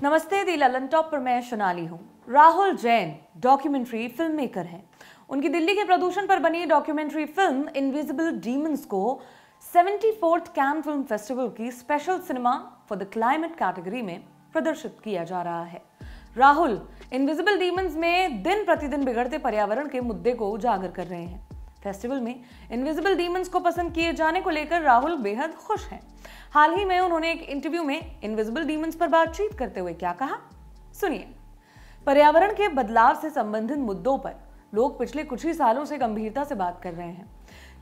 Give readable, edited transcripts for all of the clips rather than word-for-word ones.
नमस्ते, दी ललन टॉप पर मैं सोनाली हूँ। Rahul Jain documentary film maker हैं। उनकी दिल्ली के प्रदूषण पर बनी डॉक्यूमेंट्री फिल्म इनविजिबल डीमंस को 74th कैन फिल्म फेस्टिवल की special cinema for the climate category में प्रदर्शित किया जा रहा है। राहुल इनविजिबल डीमंस में दिन प्रतिदिन बिगड़ते पर्यावरण के मुद्दे को उजागर कर रहे हैं। फेस्टिवल में इनविजिबल डीमंस को पसंद किए जाने को लेकर राहुल बेहद खुश हैं। हाल ही में उन्होंने एक इंटरव्यू में इनविजिबल डीमंस पर बातचीत करते हुए क्या कहा, सुनिए। पर्यावरण के बदलाव से संबंधित मुद्दों पर लोग पिछले कुछ ही सालों से गंभीरता से बात कर रहे हैं,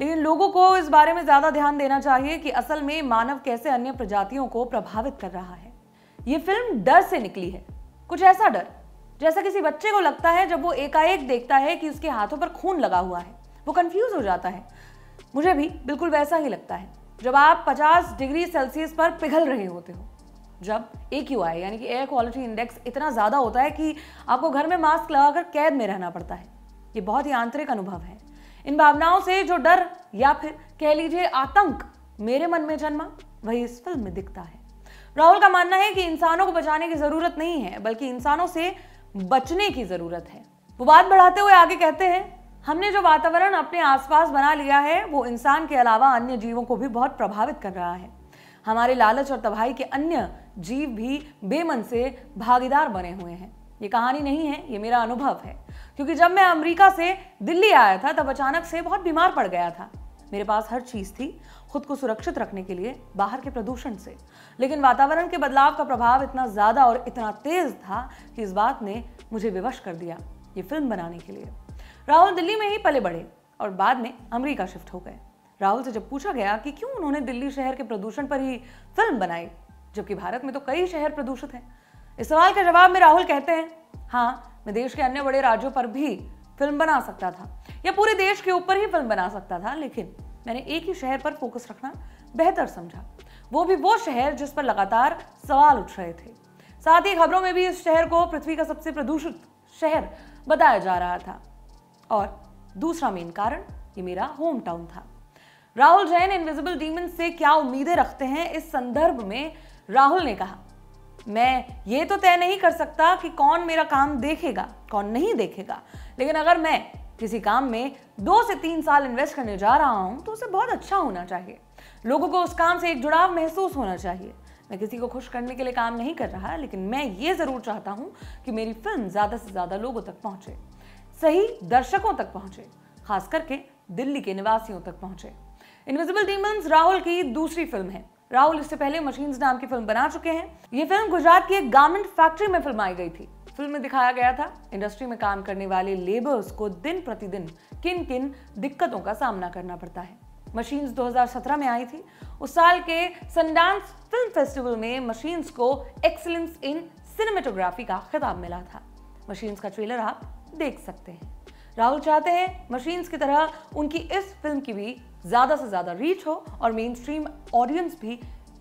लेकिन लोगों को इस बारे में ज्यादा ध्यान देना चाहिए कि असल में मानव कैसे अन्य प्रजातियों को प्रभावित कर रहा है। ये फिल्म डर से निकली है, कुछ ऐसा डर जैसा किसी बच्चे को लगता है जब वो एकाएक देखता है कि उसके हाथों पर खून लगा हुआ है, वो कंफ्यूज हो जाता है। मुझे भी बिल्कुल वैसा ही लगता है जब आप 50 डिग्री सेल्सियस पर पिघल रहे होते हो, जब AQI यानी कि एयर क्वालिटी इंडेक्स इतना ज्यादा होता है कि आपको घर में मास्क लगाकर कैद में रहना पड़ता है। ये बहुत ही आंतरिक अनुभव है। इन भावनाओं से जो डर या फिर कह लीजिए आतंक मेरे मन में जन्मा, वही इस फिल्म में दिखता है। राहुल का मानना है कि इंसानों को बचाने की जरूरत नहीं है, बल्कि इंसानों से बचने की जरूरत है। वो बात बढ़ाते हुए आगे कहते हैं, हमने जो वातावरण अपने आसपास बना लिया है वो इंसान के अलावा अन्य जीवों को भी बहुत प्रभावित कर रहा है। हमारे लालच और तबाही के अन्य जीव भी बेमन से भागीदार बने हुए हैं। ये कहानी नहीं है, ये मेरा अनुभव है, क्योंकि जब मैं अमेरिका से दिल्ली आया था तब अचानक से बहुत बीमार पड़ गया था। मेरे पास हर चीज थी खुद को सुरक्षित रखने के लिए बाहर के प्रदूषण से, लेकिन वातावरण के बदलाव का प्रभाव इतना ज्यादा और इतना तेज था कि इस बात ने मुझे विवश कर दिया ये फिल्म बनाने के लिए। राहुल दिल्ली में ही पले बढ़े और बाद में अमेरिका शिफ्ट हो गए। राहुल से जब पूछा गया कि क्यों उन्होंने दिल्ली शहर के प्रदूषण पर ही फिल्म बनाई, जबकि भारत में तो कई शहर प्रदूषित हैं, इस सवाल के जवाब में राहुल कहते हैं, हाँ, मैं देश के अन्य बड़े राज्यों पर भी फिल्म बना सकता था या पूरे देश के ऊपर ही फिल्म बना सकता था, लेकिन मैंने एक ही शहर पर फोकस रखना बेहतर समझा। वो शहर जिस पर लगातार सवाल उठ रहे थे। साथ ही खबरों में भी इस शहर को पृथ्वी का सबसे प्रदूषित शहर बताया जा रहा था। और दूसरा मेन कारण ये मेरा होम टाउन था। राहुल जैन इनविजिबल डीमंस से क्या उम्मीदें रखते हैं, इस संदर्भ में राहुल ने कहा, मैं ये तो तय नहीं कर सकता कि कौन मेरा काम देखेगा कौन नहीं देखेगा, लेकिन अगर मैं किसी काम में 2 से 3 साल इन्वेस्ट करने जा रहा हूं तो उसे बहुत अच्छा होना चाहिए। लोगों को उस काम से एक जुड़ाव महसूस होना चाहिए। मैं किसी को खुश करने के लिए काम नहीं कर रहा, लेकिन मैं ये जरूर चाहता हूं कि मेरी फिल्म ज्यादा से ज्यादा लोगों तक पहुंचे, सही दर्शकों तक पहुंचे, खास करके दिल्ली के निवासियों तक पहुंचे। इनविजिबल डीमंस राहुल की दूसरी फिल्म है। राहुल इससे पहले मशीन्स नाम की फिल्म बना चुके हैं। ये फिल्म गुजरात की एक गारमेंट फैक्ट्री में फिल्माई गई थी। फिल्म में दिखाया गया था इंडस्ट्री में काम करने वाले लेबर्स को दिन प्रतिदिन किन किन दिक्कतों का सामना करना पड़ता है। मशीन्स 2017 में आई थी। उस साल के सनडांस फिल्म फेस्टिवल में मशीन्स को एक्सीलेंस इन सिनेमेटोग्राफी का खिताब मिला था। मशीन्स का ट्रेलर आप देख सकते हैं। राहुल चाहते हैं मशीन्स की तरह उनकी इस फिल्म की भी ज्यादा से ज्यादा रीच हो और मेन स्ट्रीम ऑडियंस भी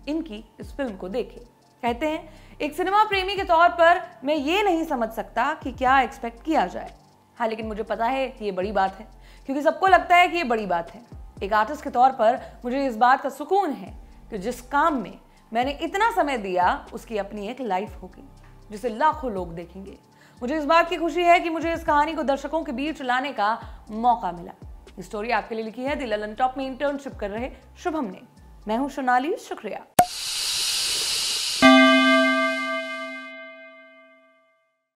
इनकी इस फिल्म को देखे। कहते हैं, एक सिनेमा प्रेमी के तौर पर मैं ये नहीं समझ सकता कि क्या एक्सपेक्ट किया जाए। हाँ, लेकिन मुझे पता है कि ये बड़ी बात है, क्योंकि सबको लगता है कि ये बड़ी बात है। एक आर्टिस्ट के तौर पर मुझे इस बात का सुकून है कि जिस काम में मैंने इतना समय दिया उसकी अपनी एक लाइफ होगी जिसे लाखों लोग देखेंगे। मुझे इस बात की खुशी है कि मुझे इस कहानी को दर्शकों के बीच लाने का मौका मिला। ये स्टोरी आपके लिए लिखी है दी ललन टॉप में इंटर्नशिप कर रहे शुभम ने। मैं हूं सोनाली, शुक्रिया।